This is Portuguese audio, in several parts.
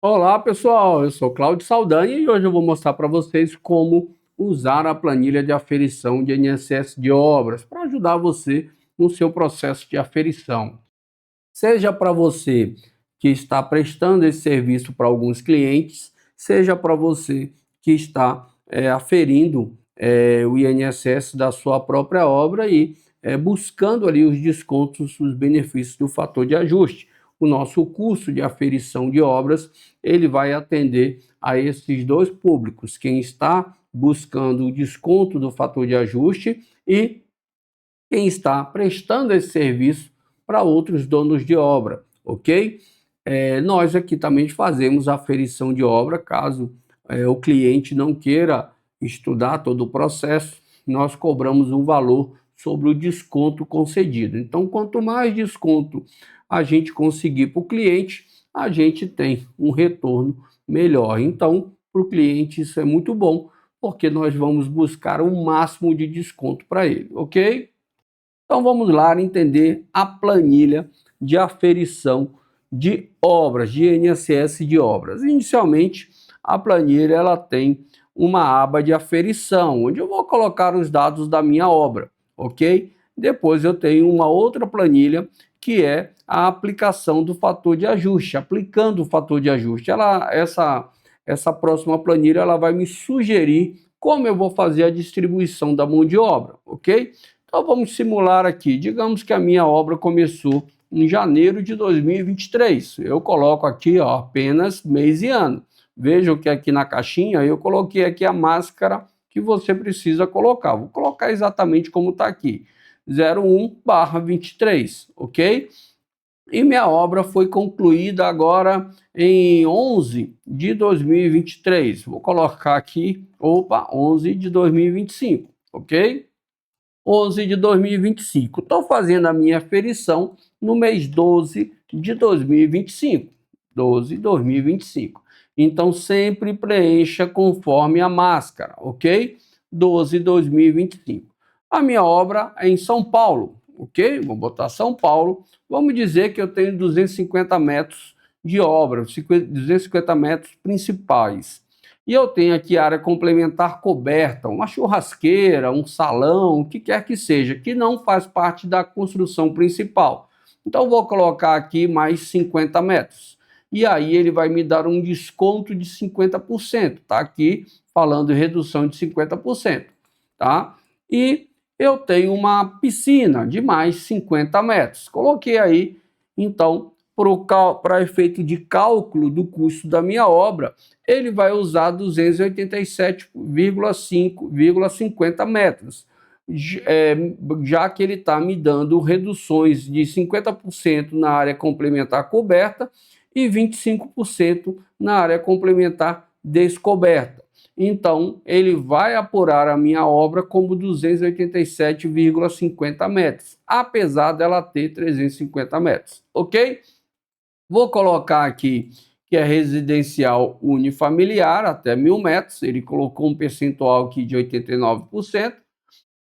Olá pessoal, eu sou Cláudio Saldanha e hoje eu vou mostrar para vocês como usar a planilha de aferição de INSS de obras para ajudar você no seu processo de aferição. Seja para você que está prestando esse serviço para alguns clientes, seja para você que está aferindo o INSS da sua própria obra e buscando ali os descontos, os benefícios do fator de ajuste. O nosso curso de aferição de obras, ele vai atender a esses dois públicos, quem está buscando o desconto do fator de ajuste e quem está prestando esse serviço para outros donos de obra, ok? Nós aqui também fazemos a aferição de obra, caso o cliente não queira estudar todo o processo, nós cobramos um valor sobre o desconto concedido. Então, quanto mais desconto a gente conseguir para o cliente, a gente tem um retorno melhor. Então, para o cliente isso é muito bom, porque nós vamos buscar o máximo de desconto para ele, ok? Então vamos lá entender a planilha de aferição de obras, de INSS de obras. Inicialmente, a planilha ela tem uma aba de aferição, onde eu vou colocar os dados da minha obra, ok? Depois eu tenho uma outra planilha que é a aplicação do fator de ajuste, aplicando o fator de ajuste. Essa próxima planilha ela vai me sugerir como eu vou fazer a distribuição da mão de obra, ok? Então vamos simular aqui. Digamos que a minha obra começou em janeiro de 2023. Eu coloco aqui apenas mês e ano. Vejam que aqui na caixinha eu coloquei aqui a máscara que você precisa colocar. Vou colocar exatamente como está aqui. 01/23, ok? E minha obra foi concluída agora em 11 de 2023. Vou colocar aqui, 11 de 2025, ok? 11 de 2025. Estou fazendo a minha aferição no mês 12 de 2025. 12 de 2025. Então, sempre preencha conforme a máscara, ok? 12 de 2025. A minha obra é em São Paulo, ok? Vou botar São Paulo. Vamos dizer que eu tenho 250 metros de obra, 250 metros principais. E eu tenho aqui área complementar coberta, uma churrasqueira, um salão, o que quer que seja, que não faz parte da construção principal. Então, vou colocar aqui mais 50 metros. E aí ele vai me dar um desconto de 50%. Está aqui falando em redução de 50%. Tá? E eu tenho uma piscina de mais 50 metros. Coloquei aí, então, para efeito de cálculo do custo da minha obra, ele vai usar 287,5,50 metros, já que ele está me dando reduções de 50% na área complementar coberta e 25% na área complementar descoberta. Então, ele vai apurar a minha obra como 287,50 metros, apesar dela ter 350 metros, ok? Vou colocar aqui que é residencial unifamiliar, até 1.000 metros, ele colocou um percentual aqui de 89%.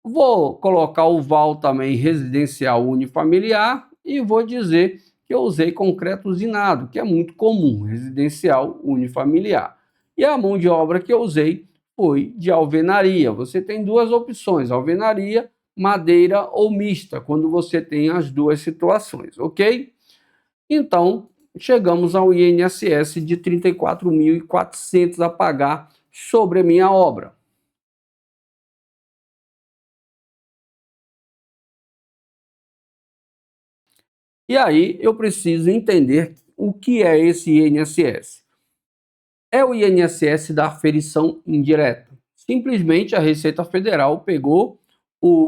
Vou colocar o VAL também residencial unifamiliar e vou dizer que eu usei concreto usinado, que é muito comum, residencial unifamiliar. E a mão de obra que eu usei foi de alvenaria. Você tem duas opções, alvenaria, madeira ou mista, quando você tem as duas situações, ok? Então, chegamos ao INSS de 34.400 a pagar sobre a minha obra. E aí eu preciso entender o que é esse INSS. É o INSS da aferição indireta. Simplesmente a Receita Federal pegou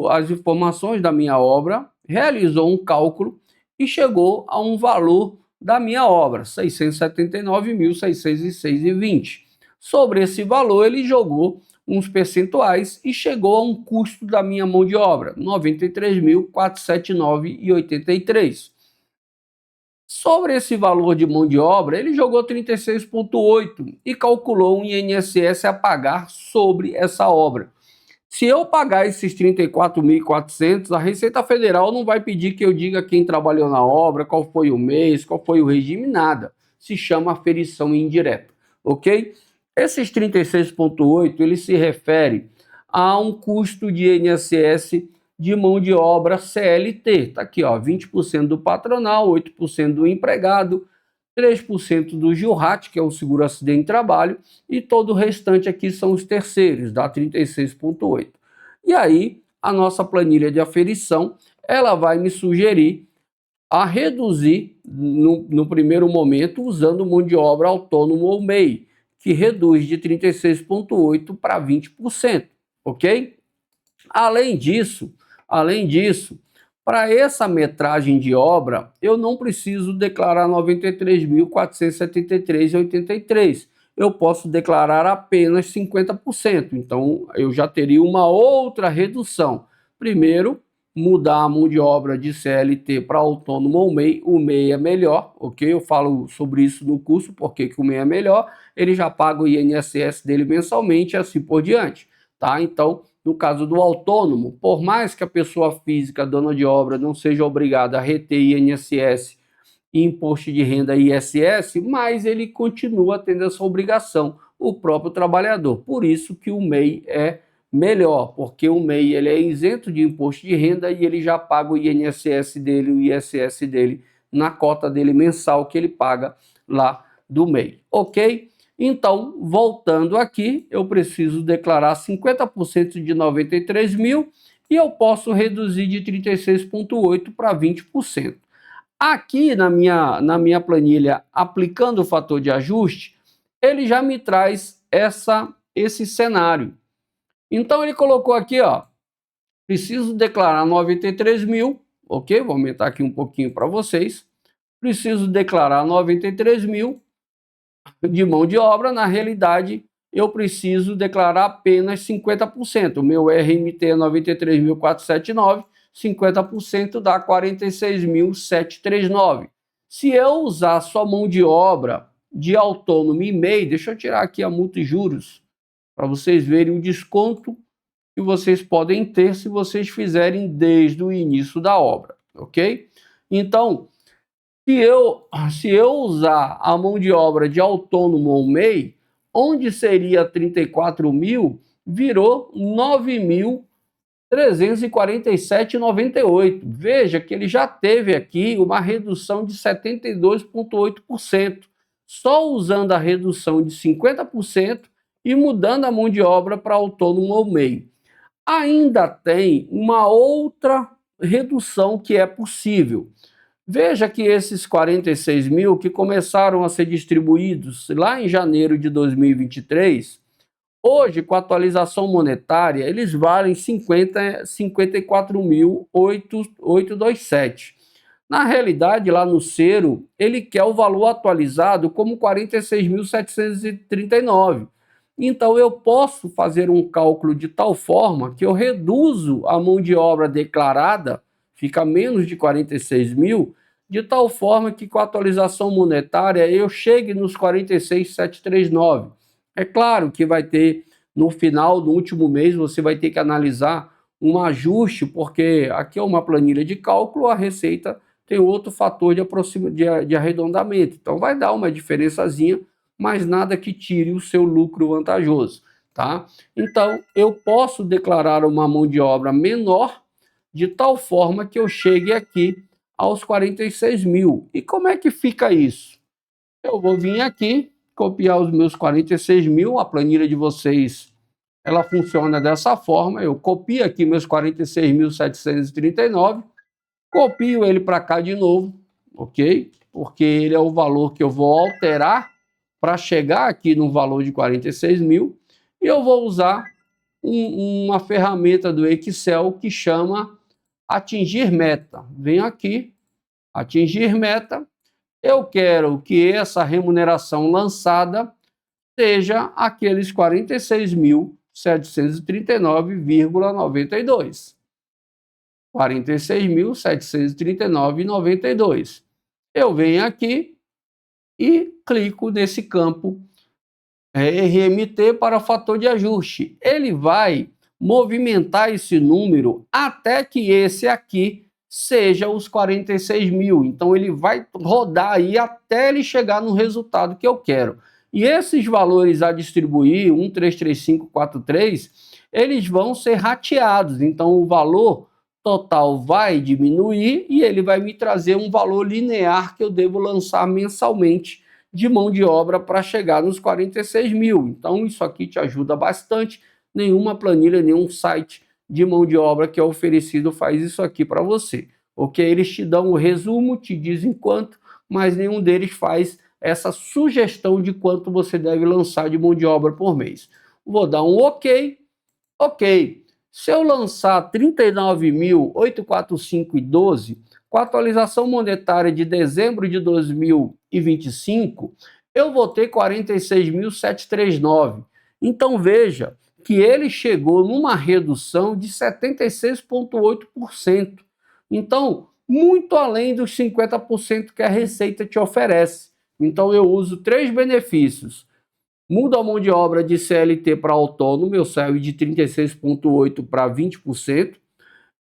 as informações da minha obra, realizou um cálculo e chegou a um valor da minha obra, R$ 679.606,20. Sobre esse valor, ele jogou uns percentuais e chegou a um custo da minha mão de obra, R$ 93.479,83. Sobre esse valor de mão de obra, ele jogou 36,8 e calculou um INSS a pagar sobre essa obra. Se eu pagar esses 34.400, a Receita Federal não vai pedir que eu diga quem trabalhou na obra, qual foi o mês, qual foi o regime, nada. se chama aferição indireta, ok? Esses 36,8, ele se refere a um custo de INSS de mão de obra CLT. Está aqui, ó, 20% do patronal, 8% do empregado, 3% do GILRAT, que é o seguro acidente de trabalho, e todo o restante aqui são os terceiros, dá 36,8. E aí, a nossa planilha de aferição, ela vai me sugerir a reduzir, no primeiro momento, usando mão de obra autônomo ou MEI, que reduz de 36,8% para 20%, ok? Além disso, para essa metragem de obra, eu não preciso declarar 93.473,83. Eu posso declarar apenas 50%. Então, eu já teria uma outra redução. Primeiro, mudar a mão de obra de CLT para autônomo ou MEI. O MEI é melhor, ok? Eu falo sobre isso no curso, porque que o MEI é melhor. Ele já paga o INSS dele mensalmente e assim por diante, tá? Então, no caso do autônomo, por mais que a pessoa física, dona de obra, não seja obrigada a reter INSS e imposto de renda ISS, mas ele continua tendo essa obrigação, o próprio trabalhador. Por isso que o MEI é melhor, porque o MEI ele é isento de imposto de renda e ele já paga o INSS dele, o ISS dele, na cota dele mensal que ele paga lá do MEI, ok? Então, voltando aqui, eu preciso declarar 50% de 93 mil e eu posso reduzir de 36,8% para 20%. Aqui na minha planilha, aplicando o fator de ajuste, ele já me traz esse cenário. Então, ele colocou aqui, ó, preciso declarar 93 mil, ok? Vou aumentar aqui um pouquinho para vocês. Preciso declarar 93 mil de mão de obra. Na realidade, eu preciso declarar apenas 50%. O meu RMT é 93.479, 50% dá 46.739. Se eu usar só mão de obra de autônomo e MEI, deixa eu tirar aqui a multa e juros, para vocês verem o desconto que vocês podem ter se vocês fizerem desde o início da obra, ok? Então, se eu usar a mão de obra de autônomo ou MEI, onde seria 34 mil, virou 9.347,98. Veja que ele já teve aqui uma redução de 72,8%, só usando a redução de 50% e mudando a mão de obra para autônomo ou MEI. Ainda tem uma outra redução que é possível. Veja que esses 46 mil que começaram a ser distribuídos lá em janeiro de 2023, hoje, com a atualização monetária, eles valem 54.827. Na realidade, lá no Cero, ele quer o valor atualizado como 46.739. Então, eu posso fazer um cálculo de tal forma que eu reduzo a mão de obra declarada, fica menos de 46 mil, de tal forma que com a atualização monetária eu chegue nos 46.739. É claro que vai ter, no final do último mês, você vai ter que analisar um ajuste, porque aqui é uma planilha de cálculo, a receita tem outro fator de arredondamento. Então vai dar uma diferençazinha, mas nada que tire o seu lucro vantajoso, tá? Então eu posso declarar uma mão de obra menor, de tal forma que eu chegue aqui aos 46 mil. E como é que fica isso? Eu vou vir aqui, copiar os meus 46 mil, a planilha de vocês, ela funciona dessa forma, eu copio aqui meus 46.739, copio ele para cá de novo, ok? Porque ele é o valor que eu vou alterar para chegar aqui no valor de 46 mil, e eu vou usar uma ferramenta do Excel que chama atingir meta. Venho aqui, atingir meta, eu quero que essa remuneração lançada seja aqueles 46.739,92. 46.739,92. Eu venho aqui e clico nesse campo RMT para fator de ajuste. Ele vai movimentar esse número até que esse aqui seja os 46 mil. Então ele vai rodar aí até ele chegar no resultado que eu quero. E esses valores a distribuir, 133543, eles vão ser rateados. Então o valor total vai diminuir e ele vai me trazer um valor linear que eu devo lançar mensalmente de mão de obra para chegar nos 46 mil. Então isso aqui te ajuda bastante. Nenhuma planilha, nenhum site de mão de obra que é oferecido faz isso aqui para você. Ok? Eles te dão o resumo, te dizem quanto, mas nenhum deles faz essa sugestão de quanto você deve lançar de mão de obra por mês. Vou dar um ok. Ok. Se eu lançar 39.845,12, com a atualização monetária de dezembro de 2025, eu vou ter 46.739. Então veja que ele chegou numa redução de 76,8%. Então, muito além dos 50% que a Receita te oferece. Então eu uso 3 benefícios. Mudo a mão de obra de CLT para autônomo, eu saio de 36,8% para 20%.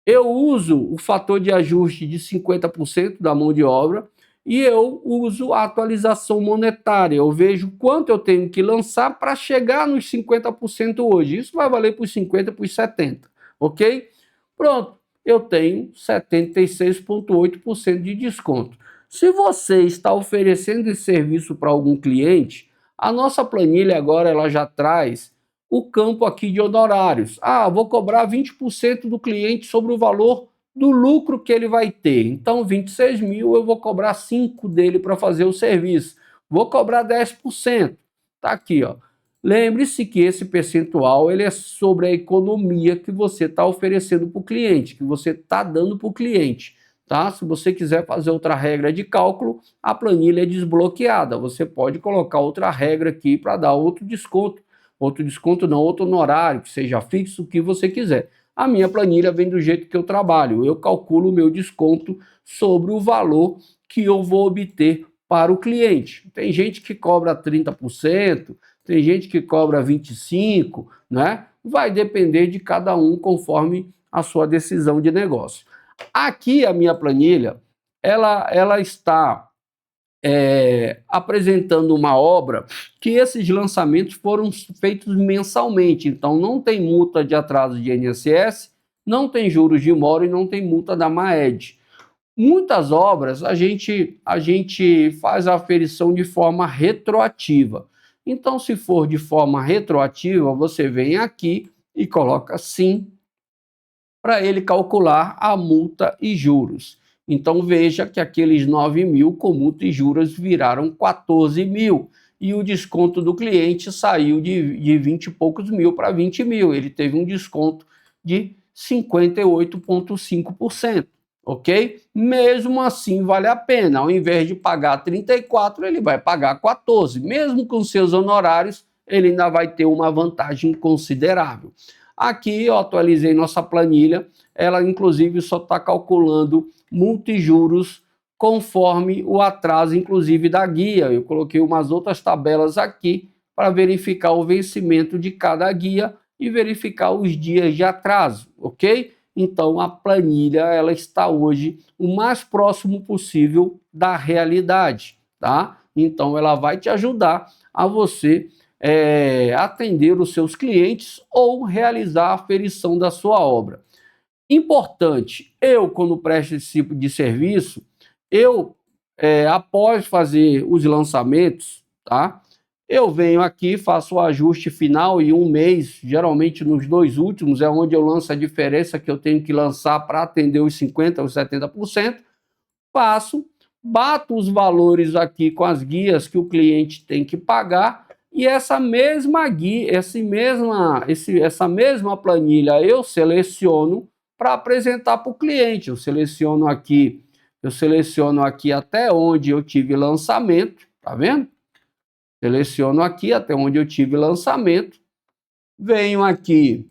Eu uso o fator de ajuste de 50% da mão de obra e eu uso a atualização monetária. Eu vejo quanto eu tenho que lançar para chegar nos 50% hoje. Isso vai valer para os 50%, para os 70%, ok? Pronto, eu tenho 76,8% de desconto. Se você está oferecendo esse serviço para algum cliente, a nossa planilha agora ela já traz o campo aqui de honorários. Ah, vou cobrar 20% do cliente sobre o valor do lucro que ele vai ter. Então, 26 mil, eu vou cobrar 5 dele para fazer o serviço. Vou cobrar 10%. Tá aqui, ó. Lembre-se que esse percentual ele é sobre a economia que você está oferecendo para o cliente, que você está dando para o cliente. Tá? Se você quiser fazer outra regra de cálculo, a planilha é desbloqueada. Você pode colocar outra regra aqui para dar outro desconto não, outro honorário, que seja fixo, o que você quiser. A minha planilha vem do jeito que eu trabalho. Eu calculo o meu desconto sobre o valor que eu vou obter para o cliente. Tem gente que cobra 30%, tem gente que cobra 25%, né? Vai depender de cada um conforme a sua decisão de negócio. Aqui a minha planilha, ela está apresentando uma obra que esses lançamentos foram feitos mensalmente, então não tem multa de atraso de INSS, não tem juros de mora e não tem multa da MAED. Muitas obras a gente faz a aferição de forma retroativa. Então, se for de forma retroativa, você vem aqui e coloca sim para ele calcular a multa e juros. Então veja que aqueles 9 mil com multa e juros viraram 14 mil e o desconto do cliente saiu de 20 e poucos mil para 20 mil. Ele teve um desconto de 58,5%, ok? Mesmo assim vale a pena. Ao invés de pagar 34, ele vai pagar 14. Mesmo com seus honorários, ele ainda vai ter uma vantagem considerável. Aqui eu atualizei nossa planilha, ela inclusive só está calculando multa e juros conforme o atraso, inclusive da guia. Eu coloquei umas outras tabelas aqui para verificar o vencimento de cada guia e verificar os dias de atraso, ok? Então a planilha ela está hoje o mais próximo possível da realidade, tá? Então ela vai te ajudar a você atender os seus clientes ou realizar a aferição da sua obra. Importante, eu quando presto esse tipo de serviço, após fazer os lançamentos, tá? Eu venho aqui, faço o ajuste final e um mês, geralmente nos 2 últimos, é onde eu lanço a diferença que eu tenho que lançar para atender os 50% ou 70%, bato os valores aqui com as guias que o cliente tem que pagar e essa mesma guia, essa mesma planilha eu seleciono para apresentar para o cliente. Eu seleciono aqui até onde eu tive lançamento, tá vendo? Seleciono aqui até onde eu tive lançamento, venho aqui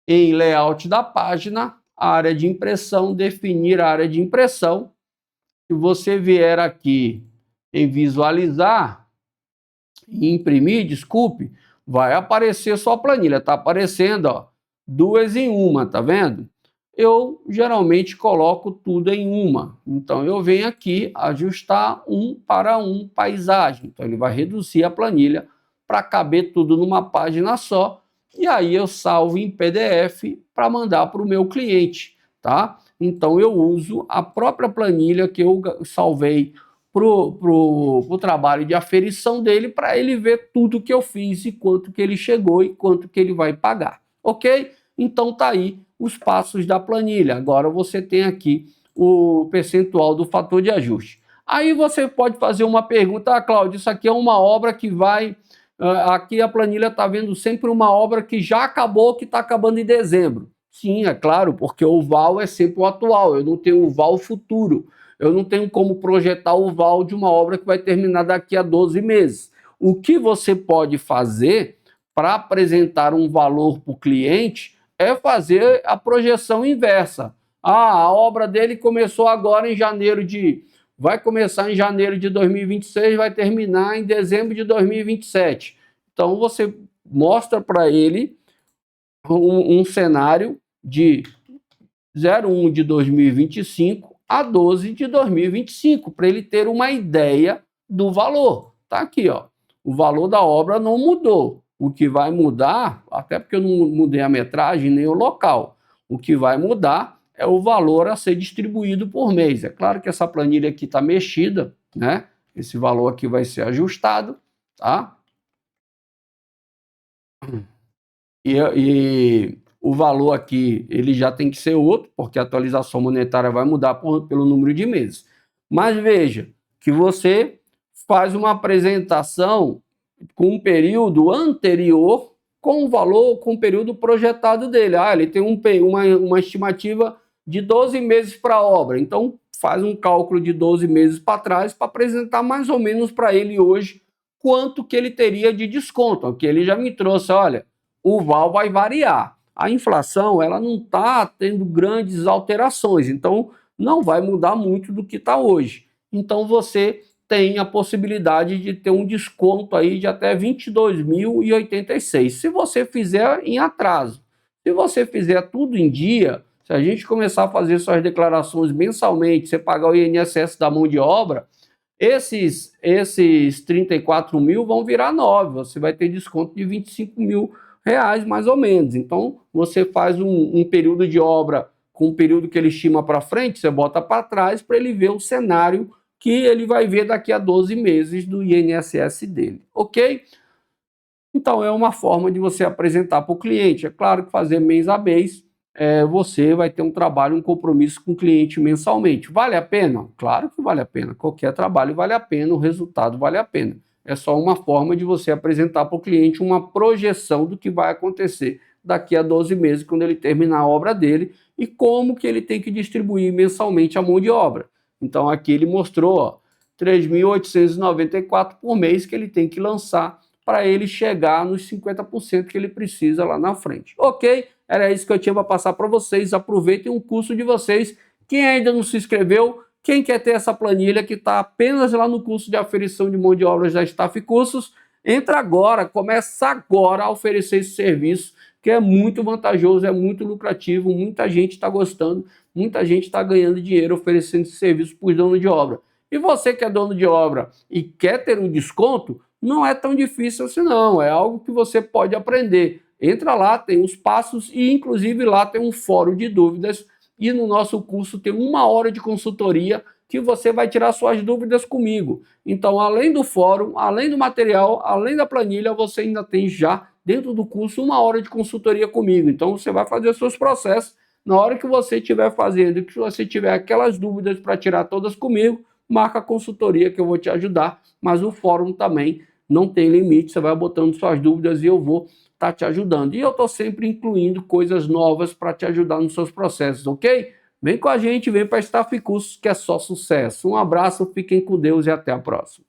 em layout da página, área de impressão, definir a área de impressão. Se você vier aqui em visualizar, imprimir, desculpe, vai aparecer sua planilha. Está aparecendo, ó, 2 em 1, tá vendo? eu geralmente coloco tudo em uma. Então, eu venho aqui ajustar 1 para 1 paisagem. Então, ele vai reduzir a planilha para caber tudo numa página só. E aí eu salvo em PDF para mandar para o meu cliente, tá? Então, eu uso a própria planilha que eu salvei para o trabalho de aferição dele, para ele ver tudo que eu fiz e quanto que ele chegou e quanto que ele vai pagar, ok? Então tá aí os passos da planilha. Agora você tem aqui o percentual do fator de ajuste. Aí você pode fazer uma pergunta, Cláudio, isso aqui é uma obra que vai... aqui a planilha está vendo sempre uma obra que já acabou, que está acabando em dezembro. Sim, é claro, porque o VAL é sempre o atual, eu não tenho o VAL futuro. Eu não tenho como projetar o VAL de uma obra que vai terminar daqui a 12 meses. O que você pode fazer para apresentar um valor para o cliente é fazer a projeção inversa. A obra dele começou agora em janeiro de... vai começar em janeiro de 2026, vai terminar em dezembro de 2027. Então, você mostra para ele um cenário de 01 de 2025 a 12 de 2025, para ele ter uma ideia do valor. Tá aqui, ó. O valor da obra não mudou. O que vai mudar, até porque eu não mudei a metragem nem o local, o que vai mudar é o valor a ser distribuído por mês. É claro que essa planilha aqui está mexida, né? Esse valor aqui vai ser ajustado, tá? E o valor aqui ele já tem que ser outro, porque a atualização monetária vai mudar pelo número de meses. Mas veja que você faz uma apresentação com um período anterior com o valor, com o período projetado dele. Ele tem uma estimativa de 12 meses para a obra, então faz um cálculo de 12 meses para trás para apresentar mais ou menos para ele hoje quanto que ele teria de desconto. Aqui ele já me trouxe, olha, o VAL vai variar. A inflação ela não está tendo grandes alterações, então não vai mudar muito do que está hoje. Então você tem a possibilidade de ter um desconto aí de até R$ 22.086, se você fizer em atraso. Se você fizer tudo em dia, se a gente começar a fazer suas declarações mensalmente, você pagar o INSS da mão de obra, esses 34 mil vão virar 9, você vai ter desconto de 25 mil reais, mais ou menos. Então, você faz um período de obra com o período que ele estima para frente, você bota para trás para ele ver o cenário que ele vai ver daqui a 12 meses do INSS dele, ok? Então, é uma forma de você apresentar para o cliente. É claro que fazer mês a mês, você vai ter um trabalho, um compromisso com o cliente mensalmente. Vale a pena? Claro que vale a pena. Qualquer trabalho vale a pena, o resultado vale a pena. É só uma forma de você apresentar para o cliente uma projeção do que vai acontecer daqui a 12 meses, quando ele terminar a obra dele, e como que ele tem que distribuir mensalmente a mão de obra. Então, aqui ele mostrou 3.894 por mês que ele tem que lançar para ele chegar nos 50% que ele precisa lá na frente. Ok? Era isso que eu tinha para passar para vocês. Aproveitem o curso de vocês. Quem ainda não se inscreveu, quem quer ter essa planilha que está apenas lá no curso de aferição de mão de obra da Staff Cursos, entra agora, começa agora a oferecer esse serviço, que é muito vantajoso, é muito lucrativo, muita gente está gostando, muita gente está ganhando dinheiro oferecendo esse serviço para os donos de obra. E você que é dono de obra e quer ter um desconto, não é tão difícil assim não, é algo que você pode aprender. Entra lá, tem os passos e inclusive lá tem um fórum de dúvidas e no nosso curso tem 1 hora de consultoria que você vai tirar suas dúvidas comigo. Então, além do fórum, além do material, além da planilha, você ainda tem já dentro do curso 1 hora de consultoria comigo. Então, você vai fazer seus processos. Na hora que você estiver fazendo, que você tiver aquelas dúvidas para tirar todas comigo, marca a consultoria que eu vou te ajudar. Mas o fórum também não tem limite, você vai botando suas dúvidas e eu vou estar te ajudando. E eu estou sempre incluindo coisas novas para te ajudar nos seus processos, ok? Vem com a gente, vem para a Staff Cursos, que é só sucesso. Um abraço, fiquem com Deus e até a próxima.